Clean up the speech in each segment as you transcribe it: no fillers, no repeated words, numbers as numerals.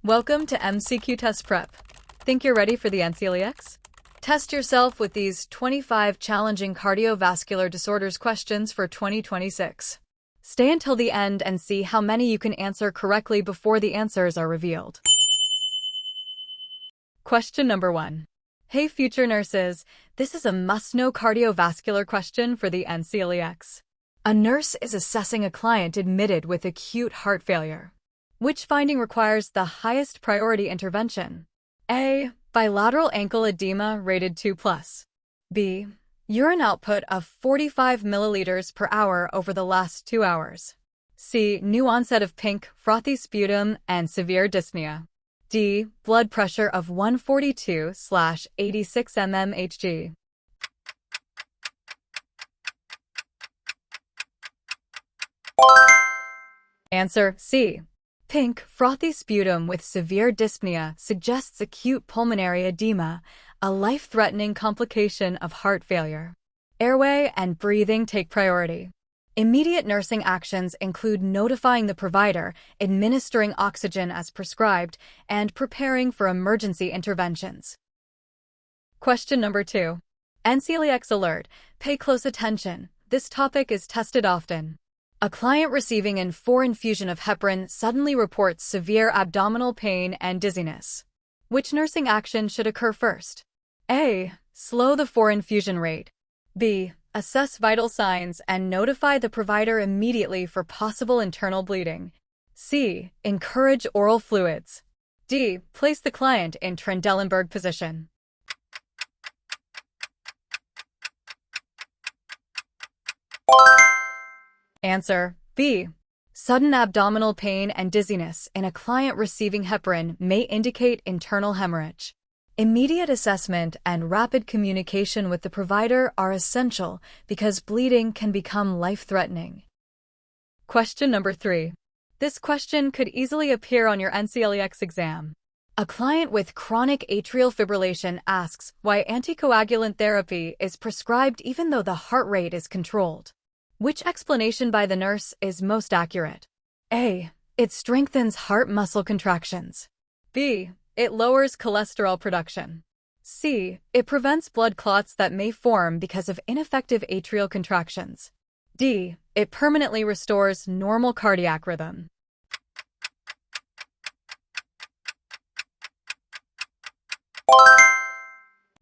Welcome to MCQtestPrep. Think you're ready for the NCLEX? Test yourself with these 25 challenging cardiovascular disorders questions for 2026. Stay until the end and see how many you can answer correctly before the answers are revealed. Question number 1. Hey future nurses, this is a must-know cardiovascular question for the NCLEX. A nurse is assessing a client admitted with acute heart failure. Which finding requires the highest priority intervention? A. Bilateral ankle edema rated 2+. B. Urine output of 45 milliliters per hour over the last 2 hours. C. New onset of pink, frothy sputum and severe dyspnea. D. Blood pressure of 142/86 mmHg. Answer C. Pink, frothy sputum with severe dyspnea suggests acute pulmonary edema, a life-threatening complication of heart failure. Airway and breathing take priority. Immediate nursing actions include notifying the provider, administering oxygen as prescribed, and preparing for emergency interventions. Question number 2. NCLEX alert. Pay close attention. This topic is tested often. A client receiving an 4 infusion of heparin suddenly reports severe abdominal pain and dizziness. Which nursing action should occur first? A. Slow the 4 infusion rate. B. Assess vital signs and notify the provider immediately for possible internal bleeding. C. Encourage oral fluids. D. Place the client in Trendelenburg position. Answer B. Sudden abdominal pain and dizziness in a client receiving heparin may indicate internal hemorrhage. Immediate assessment and rapid communication with the provider are essential because bleeding can become life-threatening. Question number 3. This question could easily appear on your NCLEX exam. A client with chronic atrial fibrillation asks why anticoagulant therapy is prescribed even though the heart rate is controlled. Which explanation by the nurse is most accurate? A. It strengthens heart muscle contractions. B. It lowers cholesterol production. C. It prevents blood clots that may form because of ineffective atrial contractions. D. It permanently restores normal cardiac rhythm.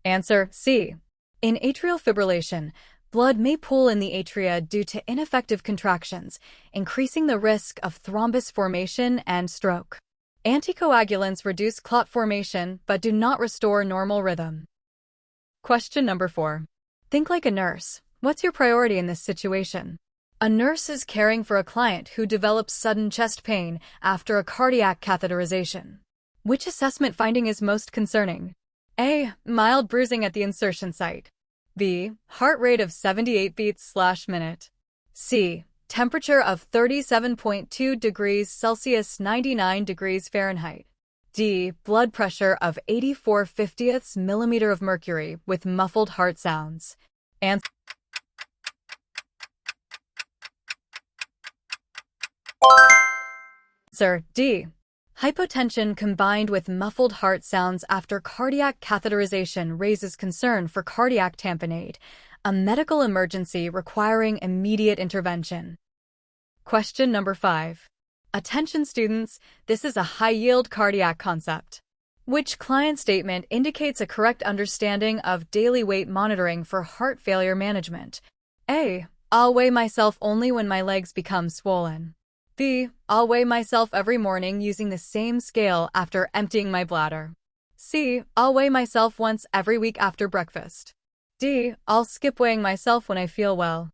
Answer C. In atrial fibrillation, blood may pool in the atria due to ineffective contractions, increasing the risk of thrombus formation and stroke. Anticoagulants reduce clot formation but do not restore normal rhythm. Question number 4. Think like a nurse. What's your priority in this situation? A nurse is caring for a client who develops sudden chest pain after a cardiac catheterization. Which assessment finding is most concerning? A. Mild bruising at the insertion site. B. Heart rate of 78 beats/minute. C. Temperature of 37.2 degrees Celsius 99 degrees Fahrenheit. D. Blood pressure of 84/50 millimeter of mercury with muffled heart sounds. Answer D. Hypotension combined with muffled heart sounds after cardiac catheterization raises concern for cardiac tamponade, a medical emergency requiring immediate intervention. Question number 5. Attention students, this is a high-yield cardiac concept. Which client statement indicates a correct understanding of daily weight monitoring for heart failure management? A. I'll weigh myself only when my legs become swollen. B. I'll weigh myself every morning using the same scale after emptying my bladder. C. I'll weigh myself once every week after breakfast. D. I'll skip weighing myself when I feel well.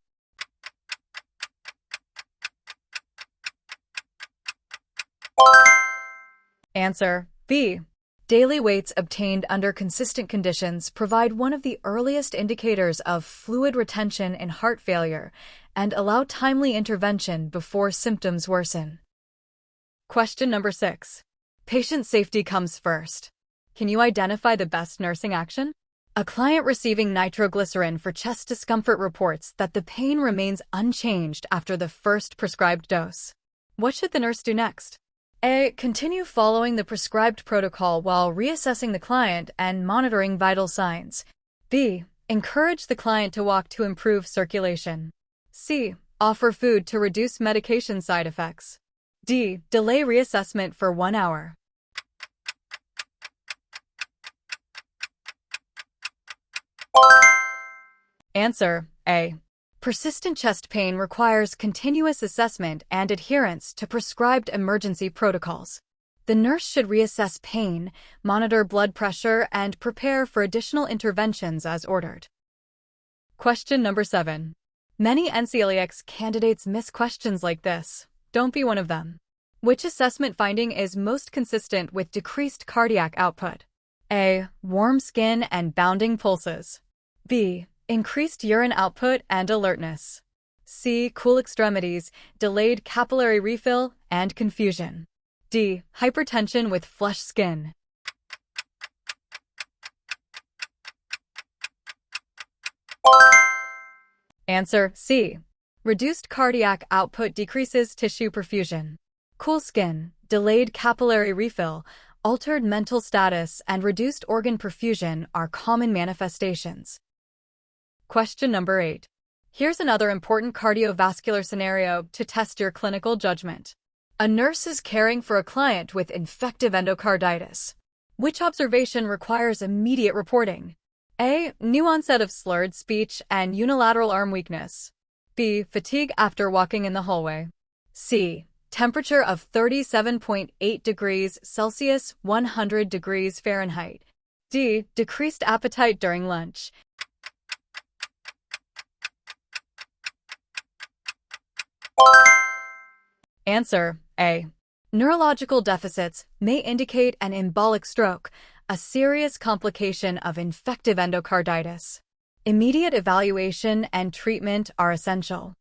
Answer B. Daily weights obtained under consistent conditions provide one of the earliest indicators of fluid retention in heart failure and allow timely intervention before symptoms worsen. Question number 6. Patient safety comes first. Can you identify the best nursing action? A client receiving nitroglycerin for chest discomfort reports that the pain remains unchanged after the first prescribed dose. What should the nurse do next? A. Continue following the prescribed protocol while reassessing the client and monitoring vital signs. B. Encourage the client to walk to improve circulation. C. Offer food to reduce medication side effects. D. Delay reassessment for 1 hour. Answer: A. Persistent chest pain requires continuous assessment and adherence to prescribed emergency protocols. The nurse should reassess pain, monitor blood pressure, and prepare for additional interventions as ordered. Question number 7. Many NCLEX candidates miss questions like this. Don't be one of them. Which assessment finding is most consistent with decreased cardiac output? A. Warm skin and bounding pulses. B. Increased urine output and alertness. C. Cool extremities, delayed capillary refill, and confusion. D. Hypertension with flushed skin. Answer: C. Reduced cardiac output decreases tissue perfusion. Cool skin, delayed capillary refill, altered mental status, and reduced organ perfusion are common manifestations. Question number 8. Here's another important cardiovascular scenario to test your clinical judgment. A nurse is caring for a client with infective endocarditis. Which observation requires immediate reporting? A. New onset of slurred speech and unilateral arm weakness. B. Fatigue after walking in the hallway. C. Temperature of 37.8 degrees Celsius, 100 degrees Fahrenheit. D. Decreased appetite during lunch. Answer: A. Neurological deficits may indicate an embolic stroke, a serious complication of infective endocarditis. Immediate evaluation and treatment are essential.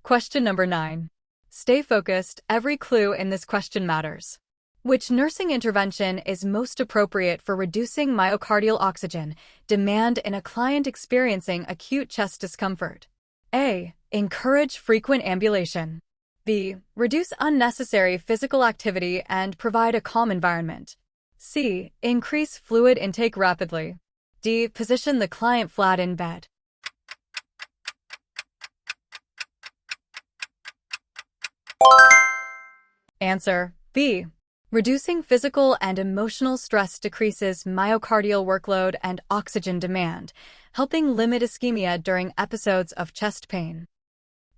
Question number 9. Stay focused. Every clue in this question matters. Which nursing intervention is most appropriate for reducing myocardial oxygen demand in a client experiencing acute chest discomfort? A. Encourage frequent ambulation. B. Reduce unnecessary physical activity and provide a calm environment. C. Increase fluid intake rapidly. D. Position the client flat in bed. Answer: B. Reducing physical and emotional stress decreases myocardial workload and oxygen demand, helping limit ischemia during episodes of chest pain.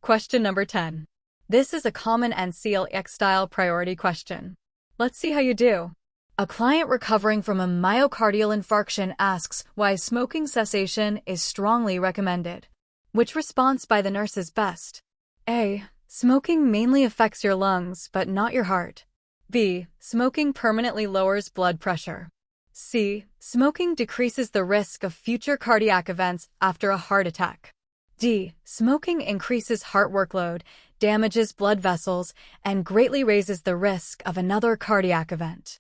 Question number 10. This is a common NCLEX-style priority question. Let's see how you do. A client recovering from a myocardial infarction asks why smoking cessation is strongly recommended. Which response by the nurse is best? A. Smoking mainly affects your lungs but not your heart. B. Smoking permanently lowers blood pressure. C. Smoking decreases the risk of future cardiac events after a heart attack. D. Smoking increases heart workload, damages blood vessels, and greatly raises the risk of another cardiac event.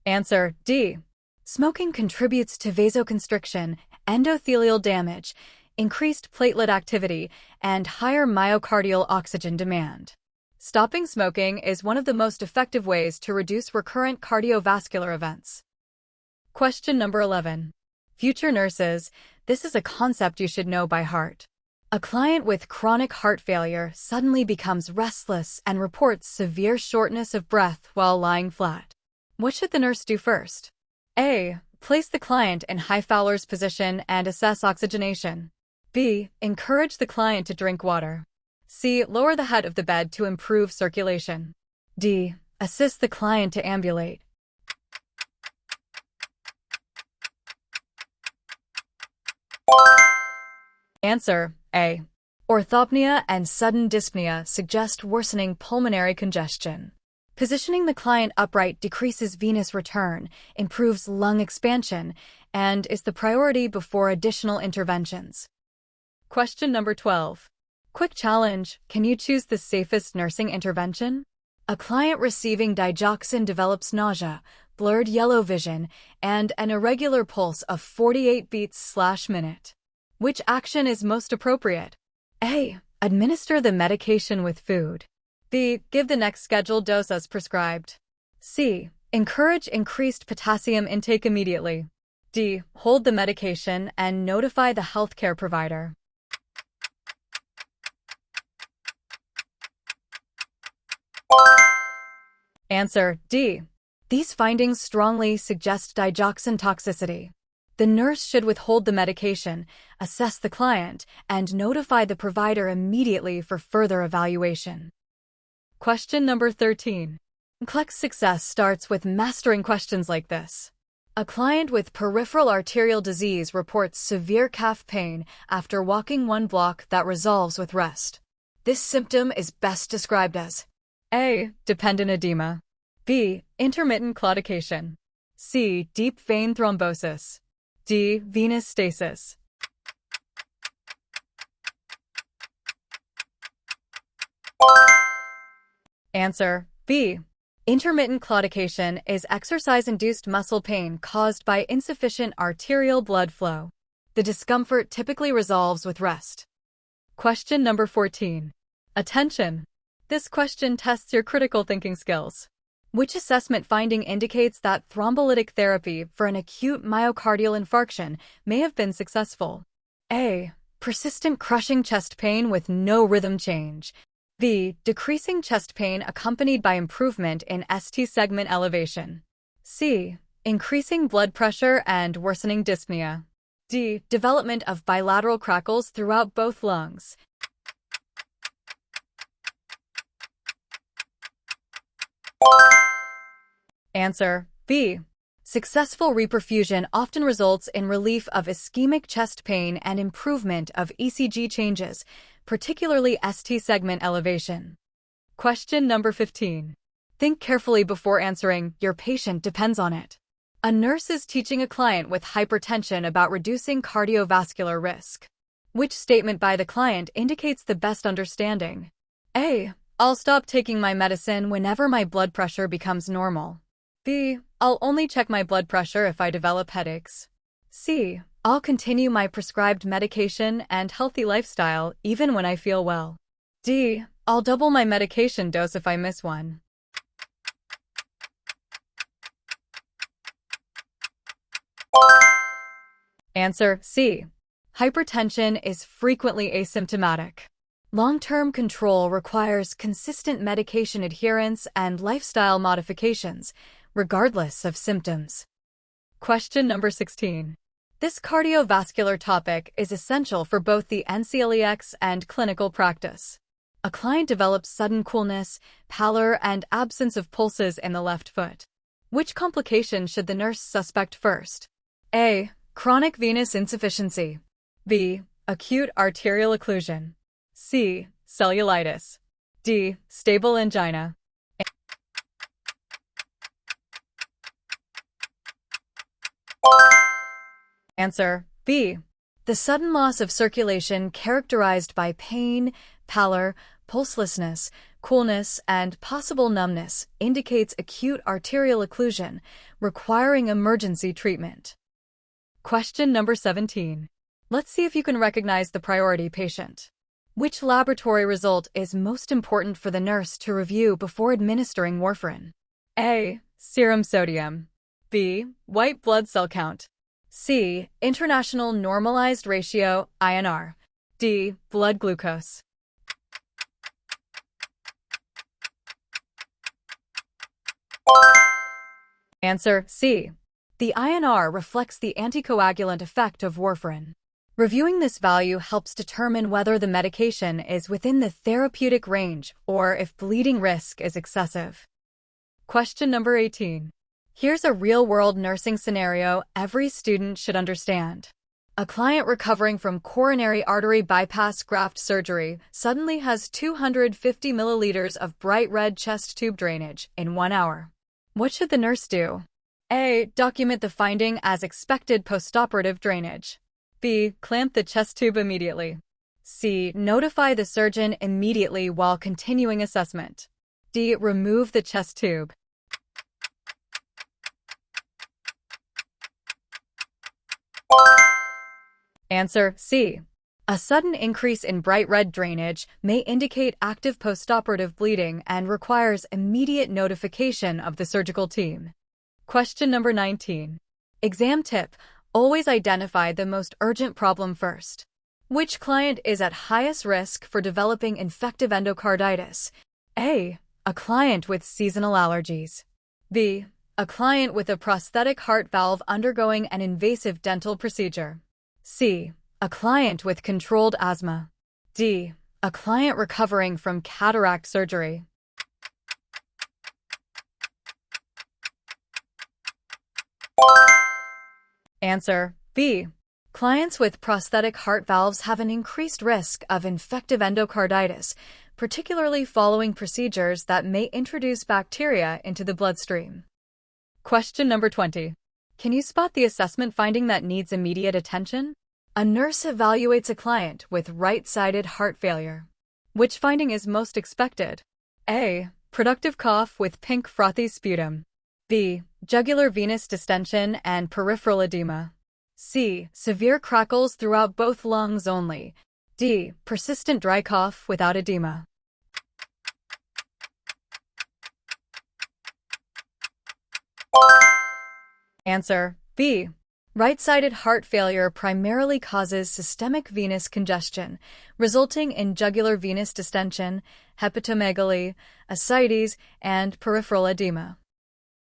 Answer: D. Smoking contributes to vasoconstriction, endothelial damage, increased platelet activity, and higher myocardial oxygen demand. Stopping smoking is one of the most effective ways to reduce recurrent cardiovascular events. Question number 11. Future nurses, this is a concept you should know by heart. A client with chronic heart failure suddenly becomes restless and reports severe shortness of breath while lying flat. What should the nurse do first? A. Place the client in high Fowler's position and assess oxygenation. B. Encourage the client to drink water. C. Lower the head of the bed to improve circulation. D. Assist the client to ambulate. Answer: A. Orthopnea and sudden dyspnea suggest worsening pulmonary congestion. Positioning the client upright decreases venous return, improves lung expansion, and is the priority before additional interventions. Question number 12. Quick challenge: can you choose the safest nursing intervention? A client receiving digoxin develops nausea, blurred yellow vision, and an irregular pulse of 48 beats/minute. Which action is most appropriate? A. Administer the medication with food. B. Give the next scheduled dose as prescribed. C. Encourage increased potassium intake immediately. D. Hold the medication and notify the healthcare provider. Answer D. These findings strongly suggest digoxin toxicity. The nurse should withhold the medication, assess the client, and notify the provider immediately for further evaluation. Question number 13. NCLEX success starts with mastering questions like this. A client with peripheral arterial disease reports severe calf pain after walking 1 block that resolves with rest. This symptom is best described as A. Dependent edema. B. Intermittent claudication. C. Deep vein thrombosis. D. Venous stasis. Answer B. Intermittent claudication is exercise-induced muscle pain caused by insufficient arterial blood flow. The discomfort typically resolves with rest. Question number 14. Attention! This question tests your critical thinking skills. Which assessment finding indicates that thrombolytic therapy for an acute myocardial infarction may have been successful? A. Persistent crushing chest pain with no rhythm change. B. Decreasing chest pain accompanied by improvement in ST segment elevation. C. Increasing blood pressure and worsening dyspnea. D. Development of bilateral crackles throughout both lungs. Answer B. Successful reperfusion often results in relief of ischemic chest pain and improvement of ECG changes, particularly ST segment elevation. Question number 15. Think carefully before answering. Your patient depends on it. A nurse is teaching a client with hypertension about reducing cardiovascular risk. Which statement by the client indicates the best understanding? A. I'll stop taking my medicine whenever my blood pressure becomes normal. B. I'll only check my blood pressure if I develop headaches. C. I'll continue my prescribed medication and healthy lifestyle even when I feel well. D. I'll double my medication dose if I miss one. Answer C. Hypertension is frequently asymptomatic. Long-term control requires consistent medication adherence and lifestyle modifications, regardless of symptoms. Question number 16. This cardiovascular topic is essential for both the NCLEX and clinical practice. A client develops sudden coolness, pallor, and absence of pulses in the left foot. Which complication should the nurse suspect first? A. Chronic venous insufficiency. B. Acute arterial occlusion. C. Cellulitis. D. Stable angina. Answer B. The sudden loss of circulation characterized by pain, pallor, pulselessness, coolness, and possible numbness indicates acute arterial occlusion, requiring emergency treatment. Question number 17. Let's see if you can recognize the priority patient. Which laboratory result is most important for the nurse to review before administering warfarin? A. Serum sodium. B. White blood cell count. C. International Normalized Ratio, INR. D. Blood glucose. Answer C. The INR reflects the anticoagulant effect of warfarin. Reviewing this value helps determine whether the medication is within the therapeutic range or if bleeding risk is excessive. Question number 18. Here's a real-world nursing scenario every student should understand. A client recovering from coronary artery bypass graft surgery suddenly has 250 milliliters of bright red chest tube drainage in 1 hour. What should the nurse do? A. Document the finding as expected postoperative drainage. B. Clamp the chest tube immediately. C. Notify the surgeon immediately while continuing assessment. D. Remove the chest tube. Answer C. A sudden increase in bright red drainage may indicate active postoperative bleeding and requires immediate notification of the surgical team. Question number 19. Exam tip: always identify the most urgent problem first. Which client is at highest risk for developing infective endocarditis? A. A client with seasonal allergies. B. A client with a prosthetic heart valve undergoing an invasive dental procedure. C. A client with controlled asthma. D. A client recovering from cataract surgery. Answer B. Clients with prosthetic heart valves have an increased risk of infective endocarditis, particularly following procedures that may introduce bacteria into the bloodstream. Question number 20. Can you spot the assessment finding that needs immediate attention? A nurse evaluates a client with right-sided heart failure. Which finding is most expected? A. Productive cough with pink frothy sputum. B. Jugular venous distension and peripheral edema. C. Severe crackles throughout both lungs only. D. Persistent dry cough without edema. Answer B. Right-sided heart failure primarily causes systemic venous congestion, resulting in jugular venous distension, hepatomegaly, ascites, and peripheral edema.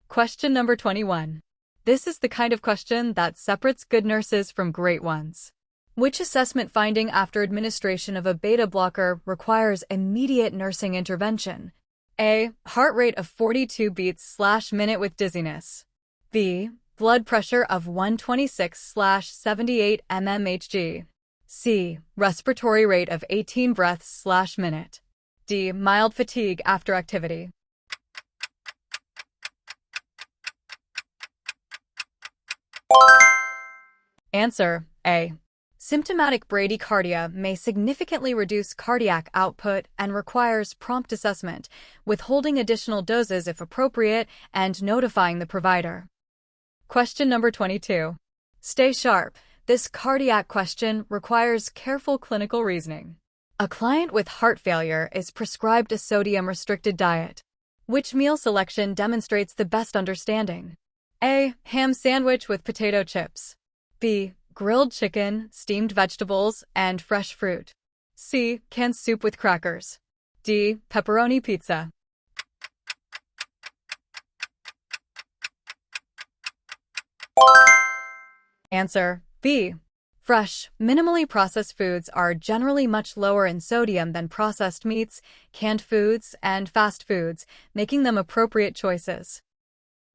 Question number 21. This is the kind of question that separates good nurses from great ones. Which assessment finding after administration of a beta blocker requires immediate nursing intervention? A. Heart rate of 42 beats/minute with dizziness. B. Blood pressure of 126/78 mmHg. C. Respiratory rate of 18 breaths/minute. D. Mild fatigue after activity. Answer A. Symptomatic bradycardia may significantly reduce cardiac output and requires prompt assessment, withholding additional doses if appropriate, and notifying the provider. Question number 22. Stay sharp. This cardiac question requires careful clinical reasoning. A client with heart failure is prescribed a sodium-restricted diet. Which meal selection demonstrates the best understanding? A. Ham sandwich with potato chips. B. Grilled chicken, steamed vegetables, and fresh fruit. C. Canned soup with crackers. D. Pepperoni pizza. Answer B. Fresh, minimally processed foods are generally much lower in sodium than processed meats, canned foods, and fast foods, making them appropriate choices.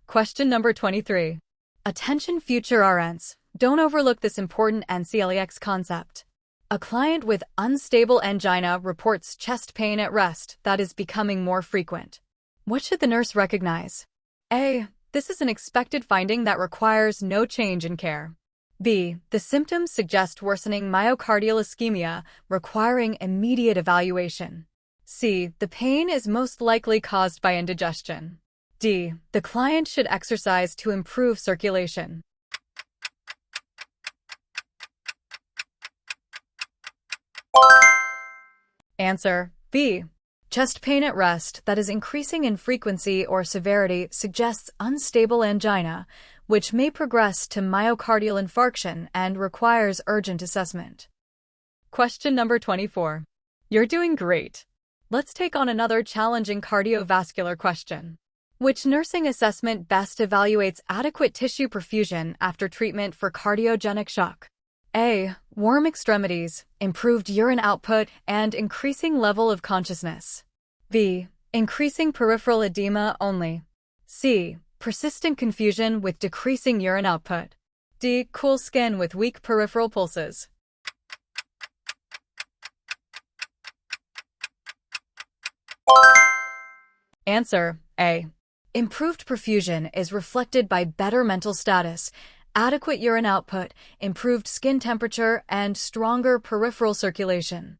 Question number 23. Attention future RNs. Don't overlook this important NCLEX concept. A client with unstable angina reports chest pain at rest that is becoming more frequent. What should the nurse recognize? A. This is an expected finding that requires no change in care. B. The symptoms suggest worsening myocardial ischemia, requiring immediate evaluation. C. The pain is most likely caused by indigestion. D. The client should exercise to improve circulation. Answer B. Chest pain at rest that is increasing in frequency or severity suggests unstable angina, which may progress to myocardial infarction and requires urgent assessment. Question number 24. You're doing great. Let's take on another challenging cardiovascular question. Which nursing assessment best evaluates adequate tissue perfusion after treatment for cardiogenic shock? A. Warm extremities, improved urine output, and increasing level of consciousness. B. Increasing peripheral edema only. C. Persistent confusion with decreasing urine output. D. Cool skin with weak peripheral pulses. Answer A. Improved perfusion is reflected by better mental status, adequate urine output, improved skin temperature, and stronger peripheral circulation.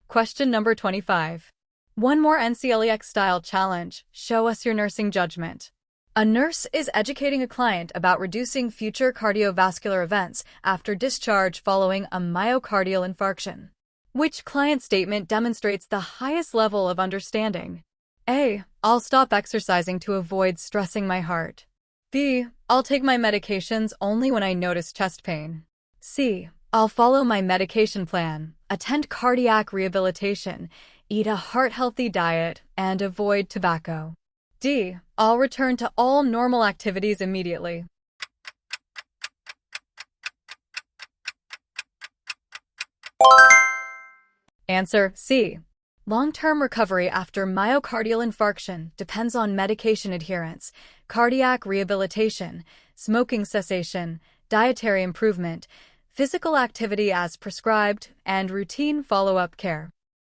Question number 25. One more NCLEX-style challenge. Show us your nursing judgment. A nurse is educating a client about reducing future cardiovascular events after discharge following a myocardial infarction. Which client statement demonstrates the highest level of understanding? A. I'll stop exercising to avoid stressing my heart. B. I'll take my medications only when I notice chest pain. C. I'll follow my medication plan, attend cardiac rehabilitation, eat a heart-healthy diet, and avoid tobacco. D. I'll return to all normal activities immediately. Answer C. Long-term recovery after myocardial infarction depends on medication adherence, cardiac rehabilitation, smoking cessation, dietary improvement, physical activity as prescribed, and routine follow-up care.